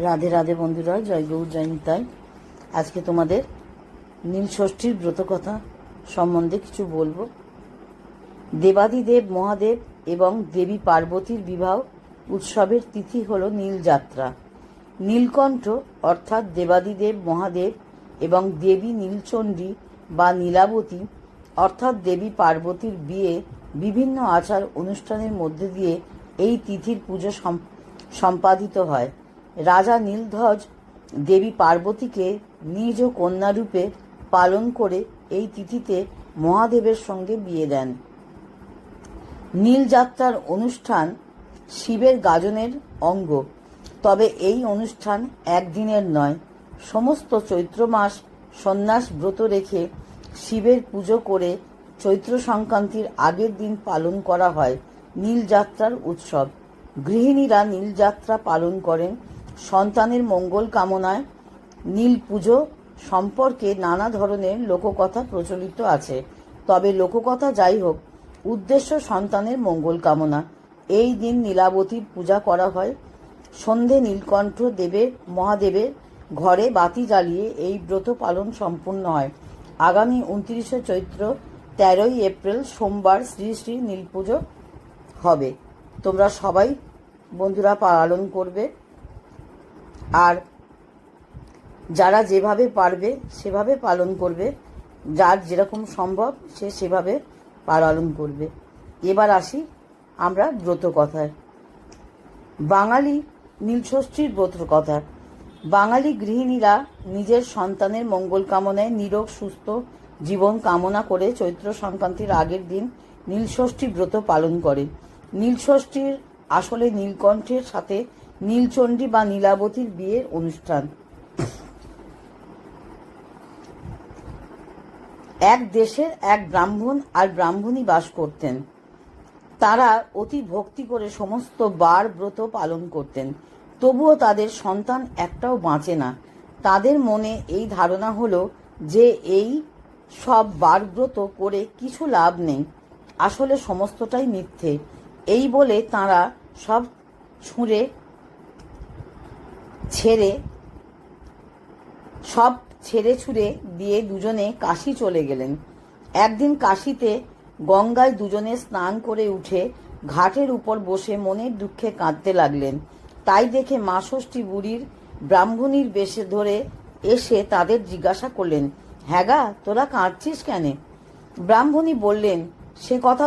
রাধে রাধে বন্ধুরা, জয় গৌর জয় নিতাই। আজকে তোমাদের নীল ষষ্ঠীর ব্রতকথা সম্বন্ধে কিছু বলবো। দেবাদিদেব মহাদেব এবং দেবী পার্বতীর বিবাহ উৎসবের তিথি হল নীলযাত্রা। নীলকণ্ঠ অর্থাৎ দেবাদিদেব মহাদেব এবং দেবী নীলচণ্ডী বা নীলাবতী অর্থাৎ দেবী পার্বতীর বিয়ে বিভিন্ন আচার অনুষ্ঠানের মধ্যে দিয়ে এই তিথির পুজো সম্পাদিত হয়। রাজা নীলধ্বজ দেবী পার্বতীকে নিজ কন্যারূপে পালন করে এই তিথিতে মহাদেবের সঙ্গে বিয়ে দেন। নীলযাত্রার অনুষ্ঠান শিবের গাজনের অঙ্গ, তবে এই অনুষ্ঠান একদিনের নয়, সমস্ত চৈত্র মাস সন্ন্যাস ব্রত রেখে শিবের পুজো করে চৈত্র সংক্রান্তির আগের দিন পালন করা হয় নীলযাত্রার উৎসব। গৃহিণীরা নীলযাত্রা পালন করেন সন্তানের মঙ্গল কামনায়। নীল পুজো সম্পর্কে নানা ধরনের লোককথা প্রচলিত আছে, তবে লোককথা যাই হোক, উদ্দেশ্য সন্তানের মঙ্গল কামনা। এই দিন নীলাবতীর পূজা করা হয়। সন্ধে নীলকণ্ঠ দেবের মহাদেবের ঘরে বাতি জ্বালিয়ে এই ব্রত পালন সম্পূর্ণ হয়। আগামী 29শে চৈত্র 13ই এপ্রিল সোমবার শ্রী শ্রী নীল পুজো হবে। তোমরা সবাই বন্ধুরা পালন করবে, আর যারা যেভাবে পারবে সেভাবে পালন করবে, যার যেরকম সম্ভব সে সেভাবে পালন করবে। এবার আসি আমরা ব্রত কথায়। বাঙালি নীলষষ্ঠীর ব্রত কথা। বাঙালি গৃহিণীরা নিজের সন্তানের মঙ্গল কামনায় নিরোগ সুস্থ জীবন কামনা করে চৈত্র সংক্রান্তির আগের দিন নীলষষ্ঠী ব্রত পালন করে। নীলষষ্ঠীর আসলে নীলকণ্ঠের সাথে নীলচণ্ডী বা নীলাবতীর বিয়ের অনুষ্ঠান। এক দেশের এক ব্রাহ্মণ আর ব্রাহ্মণী বাস করতেন। তারা অতি ভক্তি করে সমস্ত বার ব্রত পালন করতেন, তবুও তাদের সন্তান একটাও বাঁচে না। তাদের মনে এই ধারণা হলো যে এই সব বার ব্রত করে কিছু লাভ নেই, আসলে সমস্তটাই মিথ্যে। এই বলে তাঁরা সব ছেড়ে ছুড়ে দিয়ে দুজনে কাশী চলে গেলেন। একদিন কাশীতে গঙ্গায় দুজনে স্নান করে উঠে ঘাটের উপর বসে মনের দুঃখে কাঁদতে লাগলেন। তাই দেখে মা ষষ্ঠী বুড়ির ব্রাহ্মণীর বেশে ধরে এসে তাদের জিজ্ঞাসা করলেন, হ্যাঁ গা, তোরা কাঁদছিস কেন? ব্রাহ্মণী বললেন, সে কথা